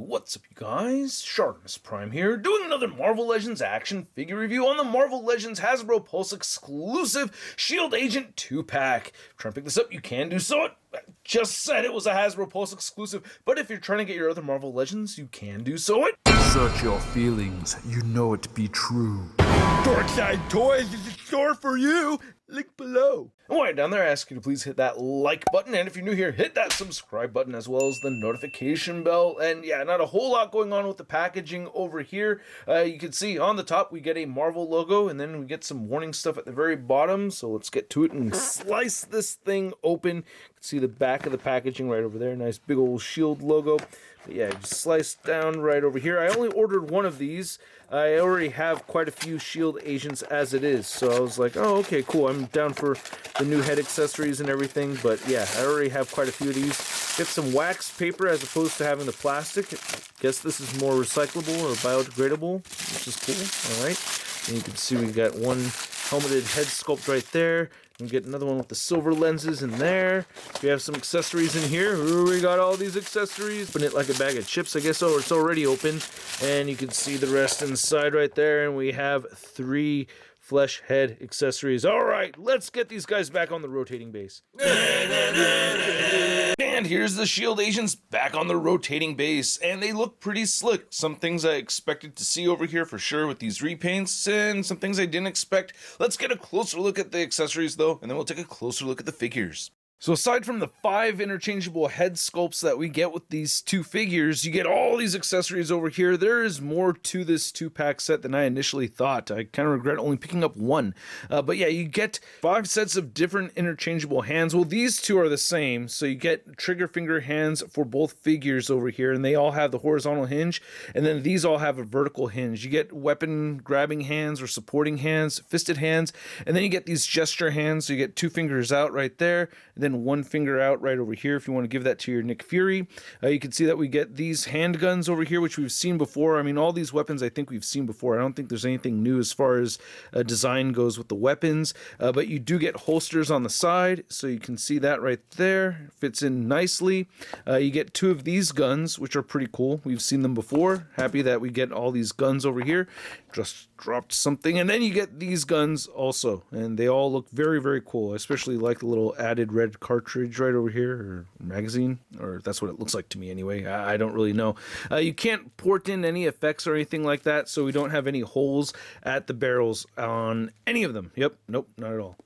What's up, you guys? ShartimusPrime here, doing another Marvel Legends action figure review on the Marvel Legends Hasbro Pulse exclusive Shield Agent 2-pack. Trying to pick this up, you can do so. I just said it was a Hasbro Pulse exclusive, but if you're trying to get your other Marvel Legends, you can do so. Search your feelings, you know it to be true. Dorkside Toys is a store for you. Link below. And while you're down there, I ask you to please hit that like button, and if you're new here, hit that subscribe button as well as the notification bell. And yeah, not a whole lot going on with the packaging over here. You can see on the top we get a Marvel logo, and then we get some warning stuff at the very bottom. So let's get to it and slice this thing open. You can see the back of the packaging right over there. Nice big old Shield logo. But yeah, just slice down right over here. I only ordered one of these. I already have quite a few Shield agents as it is, so I was like, oh, okay, cool. I'm down for the new head accessories and everything, but yeah, I already have quite a few of these. Get some wax paper as opposed to having the plastic. I guess this is more recyclable or biodegradable, which is cool. All right, and you can see we got one helmeted head sculpt right there. And get another one with the silver lenses in there. We have some accessories in here. Ooh, we got all these accessories. Open it like a bag of chips, I guess. Oh, it's already open. And you can see the rest inside right there. And we have 3 flesh head accessories. All right, let's get these guys back on the rotating base. And here's the Shield agents back on the rotating base, and they look pretty slick. Some things I expected to see over here for sure with these repaints, and some things I didn't expect. Let's get a closer look at the accessories though, and then we'll take a closer look at the figures. So aside from the 5 interchangeable head sculpts that we get with these 2 figures, you get all these accessories over here. There is more to this 2-pack set than I initially thought. I kind of regret only picking up 1. But yeah, you get 5 sets of different interchangeable hands. Well, these 2 are the same. So you get trigger finger hands for both figures over here, and they all have the horizontal hinge. And then these all have a vertical hinge. You get weapon grabbing hands or supporting hands, fisted hands, and then you get these gesture hands. So you get 2 fingers out right there, and then 1 finger out right over here if you want to give that to your Nick Fury. You can see that we get these handguns over here, which we've seen before. I mean, all these weapons I think we've seen before. I don't think there's anything new as far as design goes with the weapons, but you do get holsters on the side, so you can see that right there. Fits in nicely. You get 2 of these guns, which are pretty cool. We've seen them before. Happy that we get all these guns over here. Just dropped something. And then you get these guns also, and they all look very, very cool. I especially like the little added red cartridge right over here, or magazine, or that's what it looks like to me anyway. I don't really know. You can't port in any effects or anything like that, so we don't have any holes at the barrels on any of them. Yep, nope, not at all.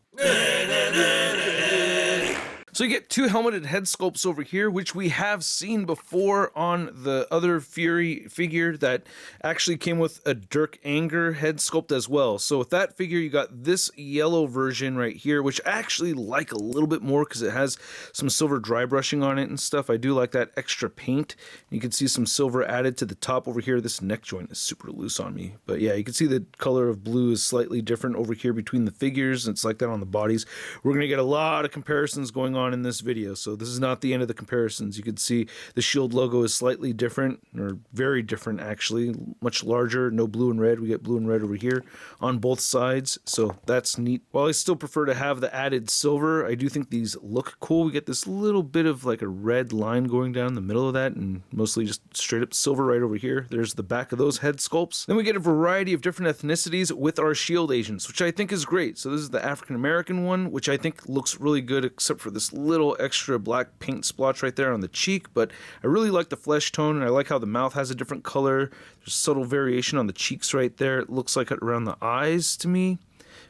So you get 2 helmeted head sculpts over here, which we have seen before on the other Fury figure that actually came with a Dirk Anger head sculpt as well. So with that figure, you got this yellow version right here, which I actually like a little bit more because it has some silver dry brushing on it and stuff. I do like that extra paint. You can see some silver added to the top over here. This neck joint is super loose on me. But yeah, you can see the color of blue is slightly different over here between the figures. It's like that on the bodies. We're going to get a lot of comparisons going on in this video, so this is not the end of the comparisons. You can see the Shield logo is slightly different, or very different actually, much larger. No blue and red. We get blue and red over here on both sides, so that's neat. While I still prefer to have the added silver, I do think these look cool. We get this little bit of like a red line going down the middle of that, and mostly just straight up silver right over here. There's the back of those head sculpts. Then we get a variety of different ethnicities with our Shield agents, which I think is great. So this is the African American one, which I think looks really good, except for this little extra black paint splotch right there on the cheek. But I really like the flesh tone, and I like how the mouth has a different color. There's subtle variation on the cheeks right there. It looks like it around the eyes to me.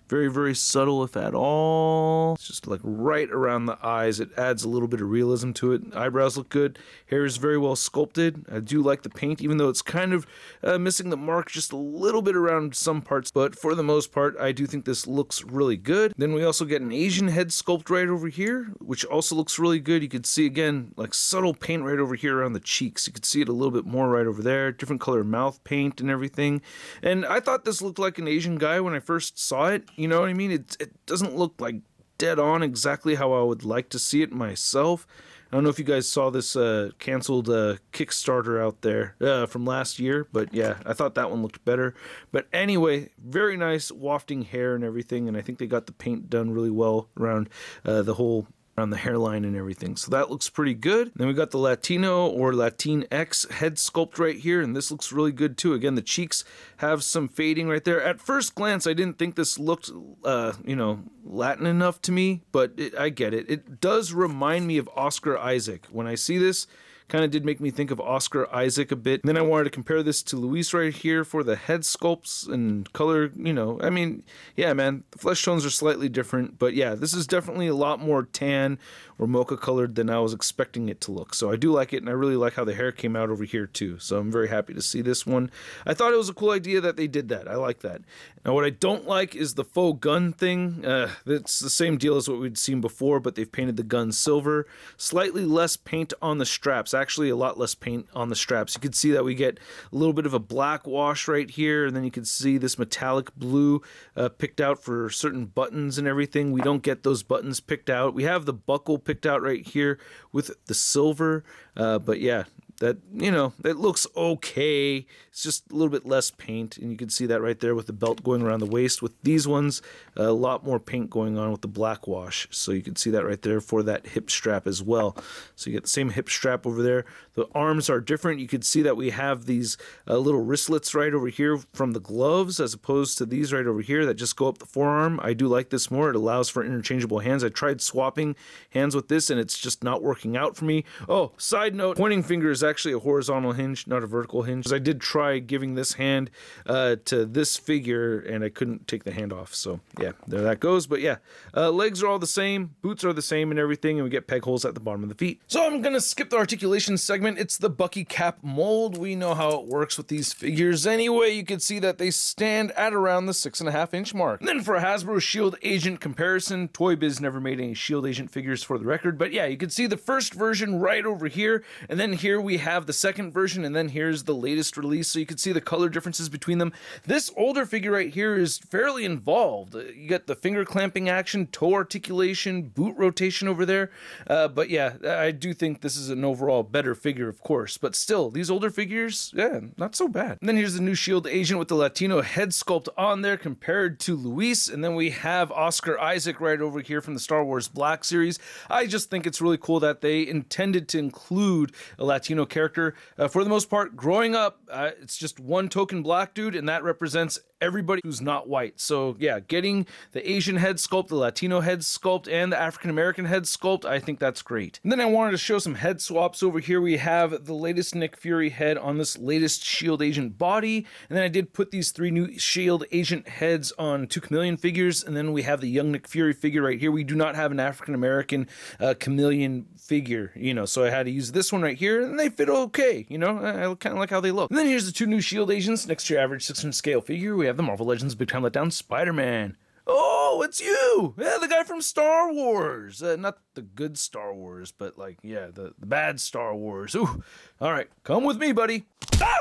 Very, very subtle, if at all. It's just like right around the eyes. It adds a little bit of realism to it. Eyebrows look good. Hair is very well sculpted. I do like the paint, even though it's kind of missing the mark just a little bit around some parts. But for the most part, I do think this looks really good. Then we also get an Asian head sculpt right over here, which also looks really good. You can see, again, like subtle paint right over here around the cheeks. You can see it a little bit more right over there. Different color mouth paint and everything. And I thought this looked like an Asian guy when I first saw it. You know what I mean? It doesn't look like dead on exactly how I would like to see it myself. I don't know if you guys saw this canceled Kickstarter out there from last year, but yeah, I thought that one looked better. But anyway, very nice wafting hair and everything, and I think they got the paint done really well around the whole around the hairline and everything. So that looks pretty good. Then we got the Latino or Latinx head sculpt right here, and this looks really good too. Again, the cheeks have some fading right there. At first glance, I didn't think this looked, Latin enough to me, but I get it. It does remind me of Oscar Isaac. When I see this, kind of did make me think of Oscar Isaac a bit. And then I wanted to compare this to Luis right here for the head sculpts and color, I mean, yeah, man, the flesh tones are slightly different, but yeah, this is definitely a lot more tan or mocha colored than I was expecting it to look. So I do like it, and I really like how the hair came out over here too. So I'm very happy to see this one. I thought it was a cool idea that they did that. I like that. Now what I don't like is the faux gun thing. It's the same deal as what we'd seen before, but they've painted the gun silver. Slightly less paint on the straps. Actually a lot less paint on the straps. You can see that we get a little bit of a black wash right here, and then you can see this metallic blue picked out for certain buttons and everything. We don't get those buttons picked out. We have the buckle picked out right here with the silver, but yeah, that, it looks okay. It's just a little bit less paint, and you can see that right there with the belt going around the waist. With these ones, a lot more paint going on with the black wash, so you can see that right there for that hip strap as well. So you get the same hip strap over there. The arms are different. You can see that we have these little wristlets right over here from the gloves, as opposed to these right over here that just go up the forearm. I do like this more. It allows for interchangeable hands. I tried swapping hands with this, and it's just not working out for me. Oh, side note, pointing finger is actually a horizontal hinge, not a vertical hinge. I did try giving this hand to this figure, and I couldn't take the hand off. So yeah, there that goes. But yeah, legs are all the same, boots are the same and everything, and we get peg holes at the bottom of the feet. So I'm gonna skip the articulation segment. It's the Bucky cap mold. We know how it works with these figures anyway. You can see that they stand at around the 6.5 inch mark. And then for a Hasbro Shield Agent comparison, Toy Biz never made any Shield Agent figures for the record, but yeah, you can see the first version right over here, and then here we have the second version, and then here's the latest release, so you can see the color differences between them. This older figure right here is fairly involved. You get the finger clamping action, toe articulation, boot rotation over there, but yeah, I do think this is an overall better figure, of course, but still, these older figures, yeah, not so bad. And then here's the new Shield Agent with the Latino head sculpt on there compared to Luis, and then we have Oscar Isaac right over here from the Star Wars Black series. I just think it's really cool that they intended to include a Latino character. For the most part, growing up, it's just one token black dude, and that represents everybody who's not white. So yeah, getting the Asian head sculpt, the Latino head sculpt, and the African American head sculpt, I think that's great. And then I wanted to show some head swaps over here. We have the latest Nick Fury head on this latest Shield Agent body, and then I did put these 3 new Shield Agent heads on 2 Chameleon figures, and then we have the young Nick Fury figure right here. We do not have an African American Chameleon figure, so I had to use this one right here, and they fit okay, I kind of like how they look. And then here's the 2 new Shield Agents next to your average 6-inch scale figure. We have the Marvel Legends Big Time Letdown Spider-Man. Oh, it's you! Yeah, the guy from Star Wars. Not the good Star Wars, but the bad Star Wars. Ooh, all right, come with me, buddy. Ah!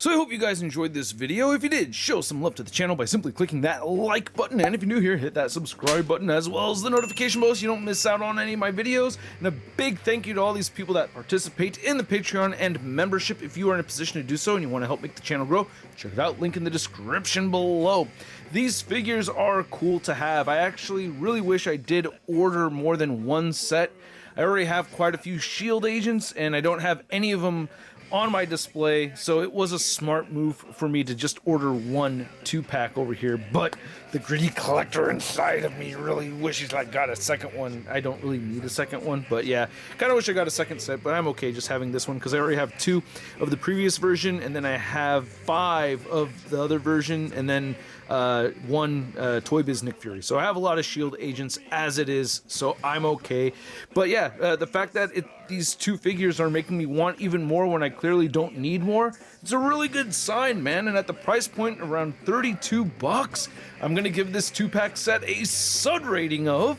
So I hope you guys enjoyed this video. If you did, show some love to the channel by simply clicking that like button, and if you're new here, hit that subscribe button as well as the notification bell so you don't miss out on any of my videos. And a big thank you to all these people that participate in the Patreon and membership. If you are in a position to do so and you want to help make the channel grow, check it out, link in the description below. These figures are cool to have. I actually really wish I did order more than one set. I already have quite a few Shield Agents, and I don't have any of them on my display, so it was a smart move for me to just order 1 2-pack over here, but the greedy collector inside of me really wishes I got a second one. I don't really need a second one, but yeah, kind of wish I got a second set, but I'm okay just having this one because I already have 2 of the previous version, and then I have 5 of the other version, and then 1 Toy Biz Nick Fury. So I have a lot of Shield Agents as it is, so I'm okay. But yeah, the fact that these 2 figures are making me want even more when I clearly don't need more, it's a really good sign, man. And at the price point around $32, I'm gonna give this 2-pack set a sud rating of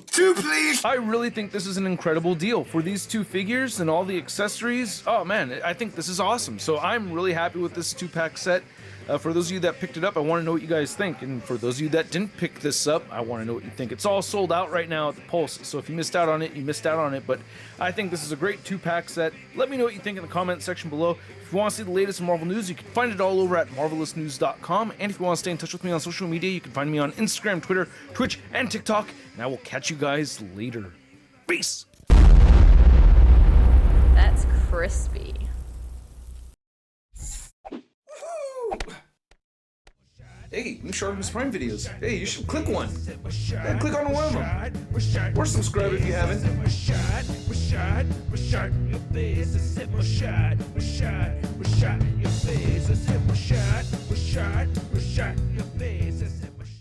two, please. I really think this is an incredible deal for these 2 figures and all the accessories. Oh man, I think this is awesome. So I'm really happy with this 2-pack set. For those of you that picked it up, I want to know what you guys think. And for those of you that didn't pick this up, I want to know what you think. It's all sold out right now at the Pulse, so if you missed out on it, you missed out on it. But I think this is a great 2-pack set. Let me know what you think in the comment section below. If you want to see the latest in Marvel news, you can find it all over at marvelousnews.com. And if you want to stay in touch with me on social media, you can find me on Instagram, Twitter, Twitch, and TikTok. And I will catch you guys later. Peace! That's crispy. Hey, new ShartimusPrime videos. Hey, you should click one. Yeah, click on one of them. Or subscribe if you haven't. Your face,